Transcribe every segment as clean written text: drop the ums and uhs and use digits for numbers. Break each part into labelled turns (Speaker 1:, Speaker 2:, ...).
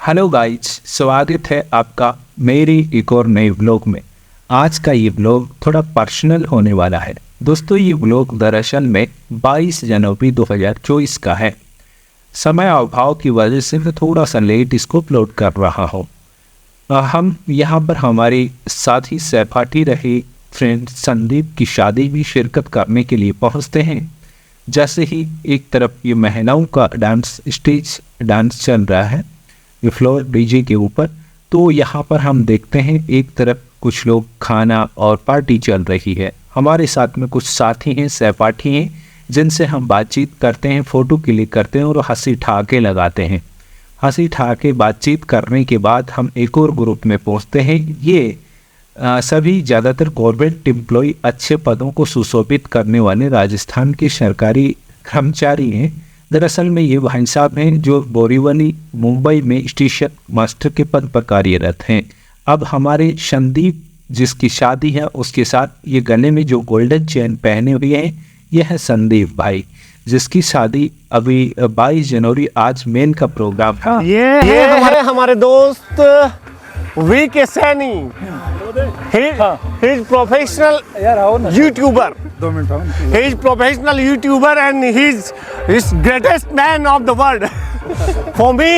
Speaker 1: Hello guys, स्वागत है आपका मेरी एक और नए व्लॉग में। आज का ये व्लॉग थोड़ा पर्सनल होने वाला है। दोस्तों, ये व्लॉग दरअसल में 22 जनवरी 2024 का है। समय अभाव की वजह से मैं थोड़ा सा लेट इसको अपलोड कर रहा हूँ। हम यहाँ पर हमारे साथ ही सहपाठी रहे फ्रेंड संदीप की शादी भी शिरकत करने के लिए पहुँचते हैं। जैसे ही एक तरफ ये महिलाओं का स्टेज डांस चल रहा है ये फ्लोर डीजे के ऊपर, तो यहाँ पर हम देखते हैं एक तरफ कुछ लोग खाना और पार्टी चल रही है। हमारे साथ में कुछ साथी हैं, सहपाठी हैं, जिनसे हम बातचीत करते हैं, फ़ोटो क्लिक करते हैं और हंसी ठहाके लगाते हैं। हंसी ठहाके बातचीत करने के बाद हम एक और ग्रुप में पहुँचते हैं। ये सभी ज़्यादातर गवर्नमेंट एम्प्लॉय, अच्छे पदों को सुशोभित करने वाले राजस्थान के सरकारी कर्मचारी हैं। दरअसल में ये भाई साहब हैं जो बोरीवली मुंबई में स्टेशन मास्टर के पद पर कार्यरत हैं। अब हमारे संदीप जिसकी शादी है उसके साथ ये गले में जो गोल्डन चेन पहने हुए हैं यह है संदीप भाई, जिसकी शादी अभी 22 जनवरी आज मेन का प्रोग्राम था।
Speaker 2: ये है हमारे दोस्त वी के Saini. He is professional YouTuber. He is professional YouTuber and he is greatest man of the world for me.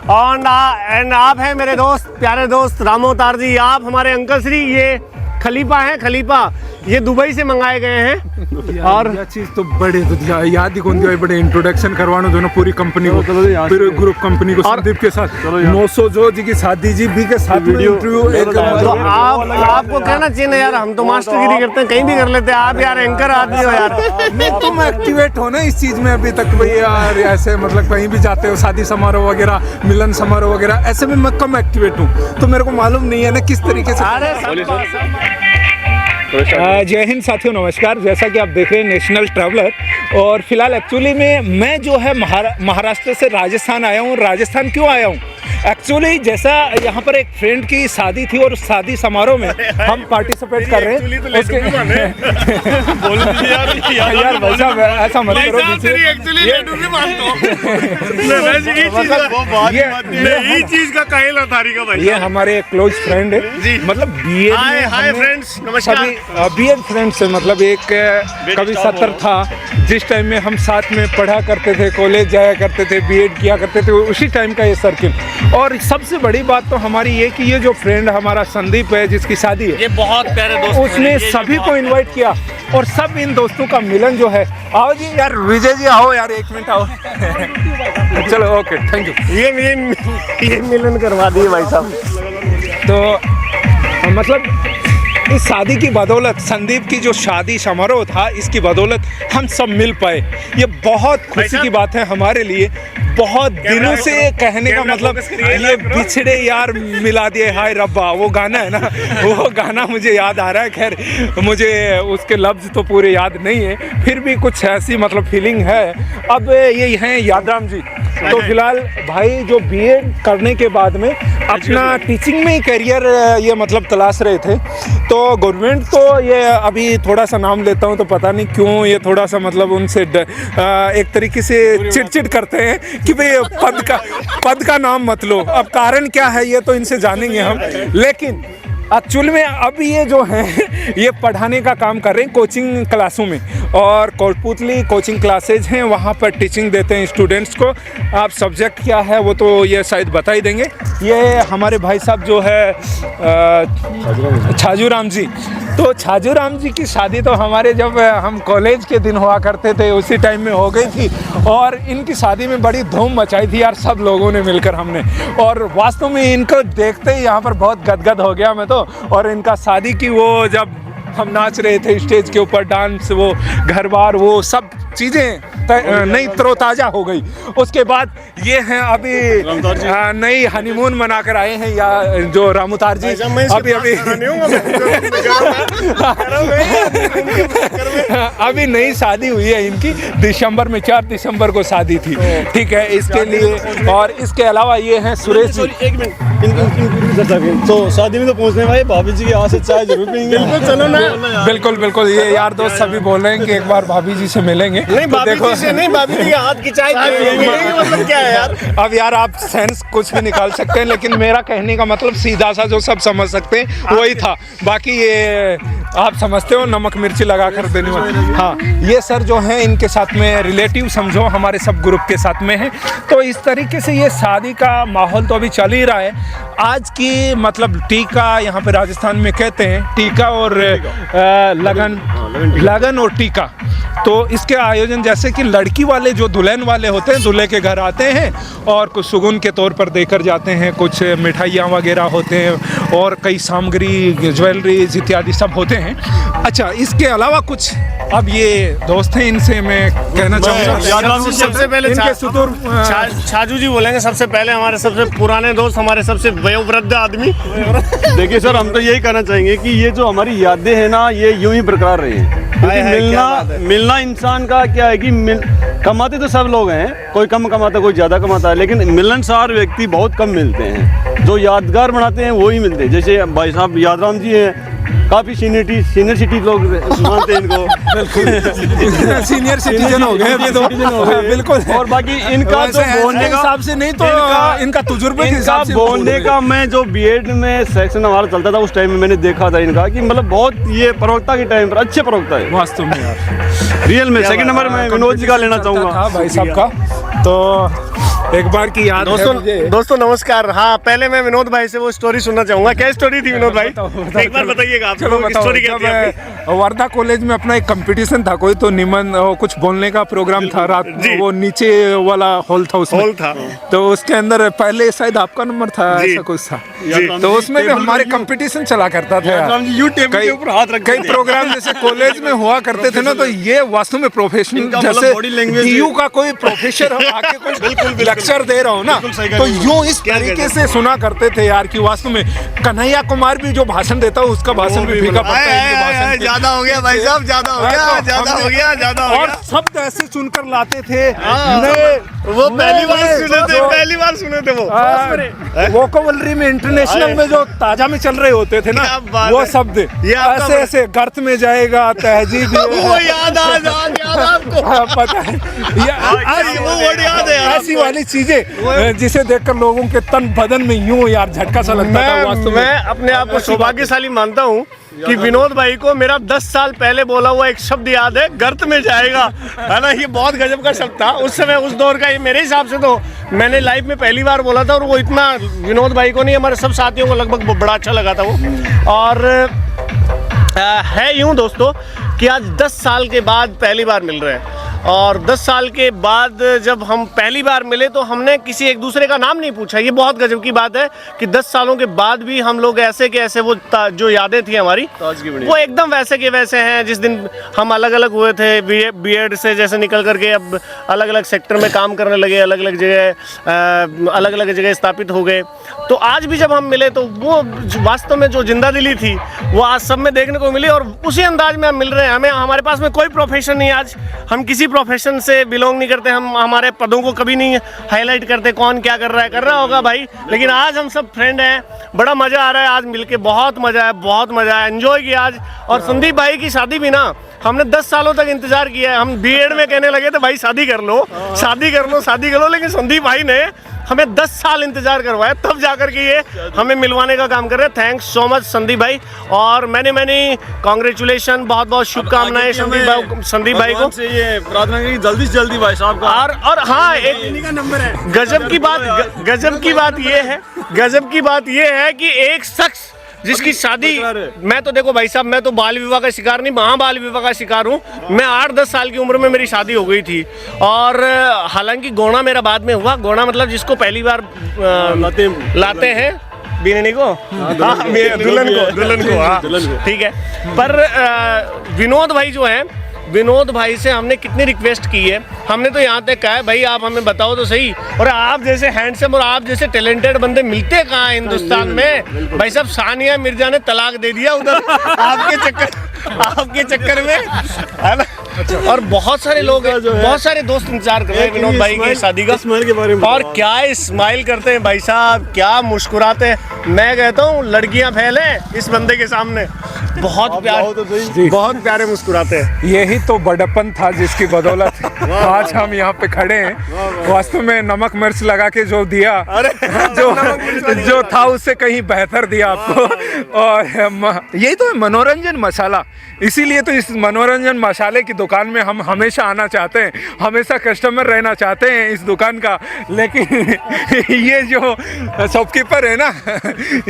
Speaker 2: and आप हैं मेरे दोस्त, प्यारे दोस्त रामो तार जी। आप हमारे अंकल श्री, ये खलीफा हैं। खलीफा ये दुबई से मंगाए गए हैं। और
Speaker 3: यह चीज तो बड़े याद ही कौन दिया, बड़े इंट्रोडक्शन करवाना दोनों पूरी कंपनी को, पूरे ग्रुप कंपनी को संदीप के साथ 900 जो जी की शादी जी भी के साथ इंटरव्यू।
Speaker 2: तो आपको कहना चाहिए ना यार, हम तो मास्टरगिरी करते हैं, कहीं भी कर लेते हैं। आप यार एंकर आदमी हो यार।
Speaker 3: तुम एक्टिवेट हो ना इस चीज में अभी तक भाई यार, ऐसे मतलब कहीं भी जाते हो शादी समारोह वगैरह, मिलन समारोह वगैरह, ऐसे में मैं कम एक्टिवेट हूँ, तो मेरे को मालूम नहीं है ना किस तरीके से। जय हिंद साथियों, नमस्कार। जैसा कि आप देख रहे हैं नेशनल ट्रैवलर, और फिलहाल एक्चुअली में मैं जो है महाराष्ट्र से राजस्थान आया हूँ। राजस्थान क्यों आया हूँ? एक्चुअली जैसा यहाँ पर एक फ्रेंड की शादी थी और शादी समारोह में हम पार्टिसिपेट कर रहे हैं। उसके यार भाई साहब ऐसा मत करो। ये हमारे क्लोज फ्रेंड है, मतलब बीएड फ्रेंड्स है। मतलब एक कभी 70 था जिस टाइम में हम साथ में पढ़ा करते थे, कॉलेज जाया करते थे, बीएड किया करते थे, उसी टाइम का ये सर्किल। और सबसे बड़ी बात तो हमारी ये कि ये जो फ्रेंड हमारा संदीप है जिसकी शादी है,
Speaker 2: ये बहुत प्यारे दोस्त,
Speaker 3: उसने सभी को इनवाइट किया और सब इन दोस्तों का मिलन जो है। आओ जी यार, विजय जी आओ यार, 1 मिनट आओ। चलो ओके, थैंक यू।
Speaker 2: ये मिलन करवा दिए भाई साहब।
Speaker 3: तो मतलब इस शादी की बदौलत, संदीप की जो शादी समारोह था, इसकी बदौलत हम सब मिल पाए। ये बहुत खुशी की बात है हमारे लिए। बहुत दिनों से कहने का मतलब, ये बिछड़े यार मिला दिए, हाय रब्बा, वो गाना है ना, वो गाना मुझे याद आ रहा है। खैर मुझे उसके लफ्ज़ तो पूरे याद नहीं है, फिर भी कुछ ऐसी मतलब फीलिंग है। अब ये हैं यादराम जी। तो फिलहाल भाई जो बीएड करने के बाद में अपना टीचिंग में ही करियर ये मतलब तलाश रहे थे। तो गवर्नमेंट तो ये अभी थोड़ा सा नाम लेता हूँ तो पता नहीं क्यों ये थोड़ा सा मतलब उनसे एक तरीके से चिड़चिड़ करते हैं कि भाई पद का नाम मत लो। अब कारण क्या है ये तो इनसे जानेंगे हम, लेकिन एक्चुअल में अब ये जो हैं ये पढ़ाने का काम कर रहे हैं कोचिंग क्लासों में, और कोटपुतली कोचिंग क्लासेज हैं, वहाँ पर टीचिंग देते हैं स्टूडेंट्स को। आप सब्जेक्ट क्या है वो तो ये शायद बता ही देंगे। ये हमारे भाई साहब जो है छाजूराम जी। तो छाजूराम जी की शादी तो हमारे जब हम कॉलेज के दिन हुआ करते थे उसी टाइम में हो गई थी, और इनकी शादी में बड़ी धूम मचाई थी यार सब लोगों ने मिलकर हमने। और वास्तव में इनको देखते ही यहाँ पर बहुत गदगद हो गया मैं तो। और इनका शादी की वो जब हम नाच रहे थे स्टेज के ऊपर, डांस, वो घर बार, वो सब चीज़ें नई तरोताज़ा हो गई। उसके बाद ये हैं अभी नई हनीमून मनाकर आए हैं या जो रामोतार जी अभी नई शादी हुई है इनकी, दिसंबर में 4 दिसंबर को शादी थी। ठीक है, इसके लिए। और इसके अलावा ये हैं सुरेश जी।
Speaker 4: तो शादी में तो पहुंचने भाई भाभी जी के यहाँ से चाय जरूर पियेंगे।
Speaker 2: बिल्कुल चलो ना।
Speaker 3: बिल्कुल बिल्कुल, ये यार दोस्त सभी बोल रहे हैं कि एक बार भाभी जी से मिलेंगे।
Speaker 2: नहीं,
Speaker 3: तो
Speaker 2: भाभी जी से नहीं, भाभी जी के हाथ की चाय पियेंगे। मतलब क्या है यार?
Speaker 3: अब यार आप सेंस कुछ भी निकाल सकते हैं, लेकिन मेरा कहने का मतलब सीधा सा जो सब समझ सकते हैं वही था। बाकी ये आप समझते हो नमक मिर्ची लगा कर देने वाले। हाँ, ये सर जो हैं इनके साथ में रिलेटिव समझो हमारे सब ग्रुप के साथ में है। तो इस तरीके से ये शादी का माहौल तो अभी चल ही रहा है। आज की मतलब टीका यहाँ पे राजस्थान में कहते हैं, टीका और लगन और टीका। तो इसके आयोजन जैसे कि लड़की वाले जो दुल्हन वाले होते हैं दूल्हे के घर आते हैं और कुछ सुगुन के तौर पर देकर जाते हैं, कुछ मिठाइयाँ वगैरह होते हैं और कई सामग्री ज्वेलरीज इत्यादि सब होते हैं। अच्छा, इसके अलावा कुछ अब ये दोस्त हैं, इनसे मैं कहना चाहूँगा
Speaker 2: सबसे पहले
Speaker 3: इनके सुदूर
Speaker 2: छाजू जी बोलेंगे सबसे पहले, हमारे सबसे पुराने दोस्त, हमारे सबसे वयोवृद्ध आदमी।
Speaker 4: देखिए सर, हम तो यही कहना चाहेंगे कि ये जो हमारी यादें हैं ना, ये यूं ही बरकरार रही हैं। क्योंकि मिलना इंसान का क्या है कि कमाते तो सब लोग हैं, कोई कम कमाता कोई ज़्यादा कमाता है, लेकिन मिलनसार व्यक्ति बहुत कम मिलते हैं। जो यादगार बनाते हैं वो ही मिलते हैं। जैसे भाई साहब यादराम जी हैं, काफ़ी सीनियर सिटी लोग मानते हैं इनको।
Speaker 3: सीनियर सिटीजन हो गए अभी तो। बिल्कुल।
Speaker 4: और बाकी इनका जो बोलने का
Speaker 3: हिसाब से नहीं तो इनका तजुर्बे के हिसाब से
Speaker 4: बोलने का, मैं जो बीएड में सेक्शन हमारा चलता था उस टाइम में मैंने देखा था इनका कि मतलब बहुत ये प्रवक्ता के टाइम पर अच्छे प्रवक्ता है
Speaker 3: वास्तव में यार।
Speaker 4: रियल में। सेकंड नंबर में विनोद जी का लेना चाहूँगा
Speaker 3: भाई साहब का। तो एक बार की याद
Speaker 2: दोस्तों नमस्कार। हाँ, पहले मैं विनोद भाई से वो स्टोरी सुनना चाहूंगा। क्या स्टोरी थी विनोद भाई? एक बार बताइएगा आप।
Speaker 3: चलो बताओ।
Speaker 2: स्टोरी क्या थी?
Speaker 3: वर्धा कॉलेज में अपना एक कंपटीशन था, कोई तो निमन कुछ बोलने का प्रोग्राम था रात, वो नीचे वाला हॉल था उसमें।
Speaker 2: हॉल था
Speaker 3: तो उसके अंदर पहले शायद आपका नंबर था, ऐसा कुछ था। तो उसमें भी हमारे कंपटीशन चला करता था यार। कई प्रोग्राम जैसे कॉलेज में हुआ करते थे ना, तो ये वास्तव में प्रोफेशनल जैसे डीयू का कोई प्रोफेसर आके कोई लेक्चर दे रहा हो ना, तो यूं इस तरीके से सुना करते थे यार कि वास्तव में कन्हैया कुमार भी जो भाषण देता है उसका भाषण भी फीका पड़ता है।
Speaker 2: ज्यादा हो गया भाई साहब, ज्यादा हो गया, ज्यादा हो गया, ज्यादा हो
Speaker 3: और
Speaker 2: गया।
Speaker 3: शब्द ऐसे चुनकर लाते थे।
Speaker 2: वो पहली बार सुने थे, पहली बार सुने थे वो।
Speaker 3: वोकैबुलरी में इंटरनेशनल में जो ताजा में चल रहे होते थे ना, वो शब्द ऐसे ऐसे गर्त में जाएगा तहजीब,
Speaker 2: वो याद आपको?
Speaker 3: पता है,
Speaker 2: वो वर्ड याद है
Speaker 3: ऐसी वाली चीजें जिसे देखकर लोगों के तन बदन में यूं यार झटका सा लगता था वास्तव में।
Speaker 2: मैं अपने आप को सौभाग्यशाली मानता हूँ कि विनोद भाई को मेरा 10 साल पहले बोला हुआ एक शब्द याद है, गर्त में जाएगा, है ना। ये बहुत गजब का शब्द था उस समय, उस दौर का। ये मेरे हिसाब से तो मैंने लाइफ में पहली बार बोला था, और वो इतना विनोद भाई को नहीं, हमारे सब साथियों को लगभग बड़ा अच्छा लगा था वो। और है यूँ दोस्तों कि आज 10 साल के बाद पहली बार मिल रहे हैं, और 10 साल के बाद जब हम पहली बार मिले तो हमने किसी एक दूसरे का नाम नहीं पूछा। ये बहुत गजब की बात है कि 10 सालों के बाद भी हम लोग ऐसे के ऐसे वो जो यादें थी हमारी, वो एकदम वैसे के वैसे हैं। जिस दिन हम अलग अलग हुए थे बीएड से जैसे निकल करके अब अलग अलग सेक्टर में काम करने लगे, अलग अलग जगह स्थापित हो गए, तो आज भी जब हम मिले तो वो वास्तव में जो जिंदा दिली थी वो आज सब में देखने को मिली, और उसी अंदाज में हम मिल रहे हैं। हमारे पास में कोई प्रोफेशन नहीं, आज हम किसी प्रोफेशन से बिलोंग नहीं करते, हम हमारे पदों को कभी नहीं हाईलाइट करते, कौन क्या कर रहा होगा भाई, लेकिन आज हम सब फ्रेंड हैं। बड़ा मज़ा आ रहा है आज मिलके, बहुत मज़ा है, बहुत मज़ा है, एंजॉय किया आज। और संदीप भाई की शादी भी ना हमने 10 सालों तक इंतजार किया है। हम बीएड में कहने लगे थे भाई शादी कर लो, शादी कर लो, शादी कर लो, लेकिन संदीप भाई ने हमें 10 साल इंतजार करवाया, तब जाकर के ये हमें मिलवाने का काम कर रहे हैं। थैंक्स सो मच संदीप भाई, और मैंने कॉन्ग्रेचुलेशन, बहुत बहुत शुभकामनाएं संदीप भाई को।
Speaker 4: ये प्रार्थना की जल्दी से जल्दी भाई साहब का।
Speaker 2: और हाँ, एक नंबर है। गजब की बात ये है कि एक शख्स जिसकी शादी, मैं तो देखो भाई साहब, मैं तो बाल विवाह का शिकार नहीं, महा बाल विवाह का शिकार हूँ। मैं 8-10 साल की उम्र में मेरी शादी हो गई थी, और हालांकि गोना मेरा बाद में हुआ। गोना मतलब जिसको पहली बार लाते हैं बीननी को, दुल्हन को, ठीक है। पर विनोद भाई जो हैं विनोद भाई से हमने कितनी रिक्वेस्ट की है, हमने तो यहाँ तक कहा है भाई आप हमें बताओ तो सही, और आप जैसे हैंडसम और आप जैसे टैलेंटेड बंदे मिलते कहाँ हैं हिंदुस्तान में। भाई साहब सानिया मिर्जा ने तलाक दे दिया उधर आपके चक्कर में, है ना। और बहुत सारे लोग हैं, बहुत सारे दोस्त इंतजार कर रहे हैं विनोद भाई की शादी का।
Speaker 4: स्माइल के बारे में
Speaker 2: और क्या स्माइल करते हैं भाई साहब, क्या मुस्कुराते हैं। मैं कहता हूँ लड़कियां फैले इस बंदे के सामने, बहुत बहुत प्यारे मुस्कुराते हैं।
Speaker 3: यही तो बड़प्पन था जिसकी बदौलत आज हम यहाँ पे खड़े हैं। वास्तव में नमक मिर्च लगा के जो दिया, जो था उससे कहीं बेहतर दिया आपको। और यही तो है मनोरंजन मसाला, इसीलिए तो इस मनोरंजन मसाले की दुकान में हम हमेशा आना चाहते हैं, हमेशा कस्टमर रहना चाहते हैं इस दुकान का। लेकिन ये जो शॉपकीपर है ना,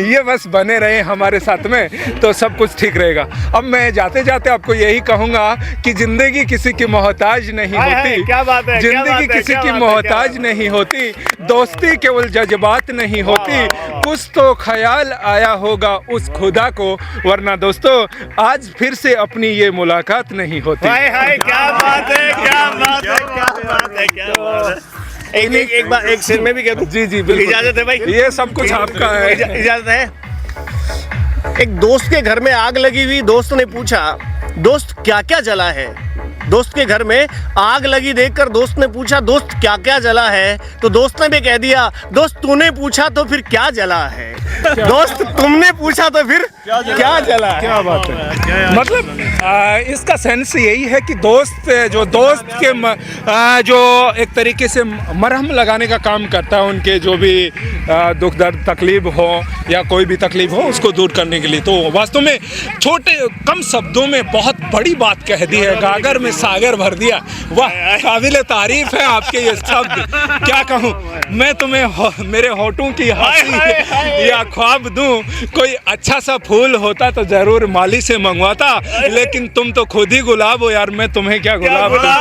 Speaker 3: ये बस बने रहे हमारे साथ में तो सब कुछ ठीक रहेगा। अब मैं जाते जाते आपको यही कहूँगा कि जिंदगी किसी की मोहताज नहीं होती।
Speaker 2: क्या बात है,
Speaker 3: जिंदगी किसी की मोहताज नहीं होती, दोस्ती केवल जज्बात नहीं होती, कुछ तो ख्याल आया होगा उस खुदा को, वरना दोस्तों आज फिर से अपनी ये मुलाकात नहीं होती।
Speaker 2: हाय हाय, क्या बात है, क्या बात है, क्या बात है, क्या बात है। एक बार एक शेर में भी कह दूं?
Speaker 3: जी जी बिल्कुल,
Speaker 2: इजाजत है भाई,
Speaker 3: ये सब कुछ आपका है।
Speaker 2: इजाजत है। एक दोस्त के घर में आग लगी हुई, दोस्त ने पूछा दोस्त क्या क्या जला है। दोस्त के घर में आग लगी देखकर दोस्त ने पूछा दोस्त क्या क्या जला है, तो दोस्त ने भी कह दिया दोस्त तूने पूछा तो फिर क्या जला है, दोस्त तुमने पूछा तो फिर क्या जला है।
Speaker 3: क्या बात है। मतलब इसका सेंस यही है कि दोस्त के जो एक तरीके से मरहम लगाने का काम करता है, उनके जो भी दुख दर्द तकलीफ हो या कोई भी तकलीफ हो उसको दूर करने के लिए। तो वास्तव में छोटे कम शब्दों में बहुत बड़ी बात कह दी है, गागर में सागर भर दिया। वाह, काबिल तारीफ है आपके ये शब्द। क्या कहूँ मैं तुम्हें, मेरे होठों की हंसी या ख्वाब दूं, कोई अच्छा सा फूल होता तो जरूर माली से मंगवाता, लेकिन तुम तो खुद ही गुलाब हो यार, मैं तुम्हें क्या गुलाब दूं।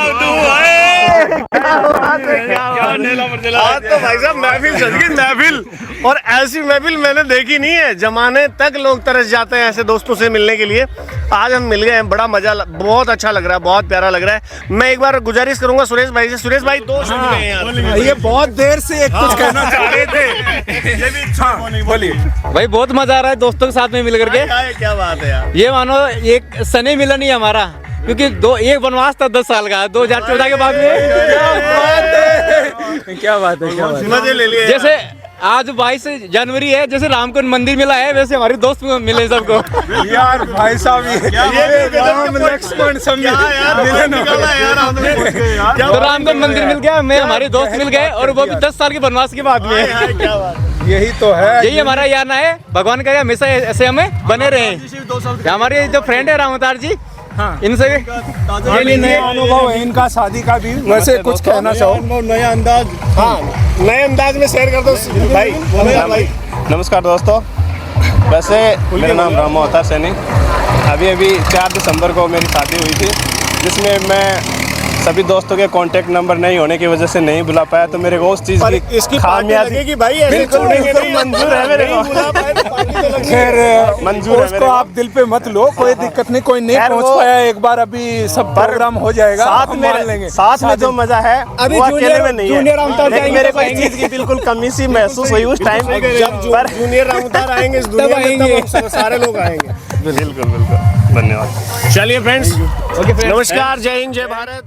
Speaker 2: आज तो भाई साहब महफिल सज गई, महफिल। और ऐसी महफिल मैंने देखी नहीं है, जमाने तक लोग तरस जाते हैं ऐसे दोस्तों से मिलने के लिए। आज हम मिल गए हैं, बड़ा मजा, बहुत अच्छा लग रहा है, बहुत प्यारा लग रहा है। मैं एक बार गुजारिश करूंगा सुरेश भाई से। सुरेश भाई दो शब्द कहें यार।
Speaker 3: ये बहुत देर से कुछ कहना चाह रहे थे। बोलिए
Speaker 5: भाई, बहुत मजा आ रहा है दोस्तों के साथ में मिल करके।
Speaker 2: क्या बात है यार,
Speaker 5: ये मानो एक सने मिलन ही हमारा, क्योंकि एक वनवास था 10 साल का 2014 के बाद में।
Speaker 3: क्या बात है, क्या बात है।
Speaker 2: मजे ले लिए।
Speaker 5: जैसे आज 22 जनवरी है, जैसे रामकुंड मंदिर मिला है, वैसे हमारे दोस्त मिले सबको।
Speaker 3: यार भाई साहब ये राम लक्ष्मण सब मिले
Speaker 5: तो रामकुंड मंदिर मिल गया, मैं हमारे दोस्त मिल गए, और वो भी 10 साल के वनवास के बाद में।
Speaker 3: यही तो है,
Speaker 5: यही हमारा याना है। भगवान करे हमेशा ऐसे हमें बने रहे। हमारे जो फ्रेंड है राम अवतार जी, हाँ, इनसे
Speaker 3: ये नया अनुभव है इनका शादी का भी। वैसे कुछ कहना चाहो?
Speaker 2: नया अंदाज, हाँ नए अंदाज में शेयर कर दो भाई।
Speaker 6: नमस्कार दोस्तों, वैसे मेरा नाम राम अवतार सैनी। अभी 4 दिसंबर को मेरी शादी हुई थी, जिसमें मैं सभी दोस्तों के कांटेक्ट नंबर नहीं होने की वजह से नहीं बुला पाया, तो मेरे को उस चीज़ की
Speaker 2: इसकी
Speaker 6: खामियाजी
Speaker 2: लगेगी भाई, ऐसे छोड़ेंगे नहीं,
Speaker 6: मंजूर है मेरे को।
Speaker 3: खैर
Speaker 6: मंजूर है
Speaker 3: उसको आप दिल पे मत लो, कोई दिक्कत नहीं, कोई नहीं पहुंच पाया, एक बार अभी सब प्रोग्राम हो जाएगा,
Speaker 6: साथ में
Speaker 3: लेंगे।
Speaker 6: साथ में जो मजा है
Speaker 5: अभी
Speaker 6: वो अकेले में नहीं
Speaker 5: जूनियर
Speaker 6: है।
Speaker 5: रामतार
Speaker 6: लेकिन
Speaker 5: जाएंगे
Speaker 6: मेरे
Speaker 5: तो
Speaker 6: को इस चीज़ की बिल्कुल कमी सी महसूस हुई उस टाइम
Speaker 2: जब जूनियर रामतार आएंगे इस दुनिया में, तब सारे लोग आएंगे।
Speaker 6: बिल्कुल बिल्कुल, धन्यवाद।
Speaker 2: चलिए फ्रेंड्स, नमस्कार, जय हिंद, जय भारत।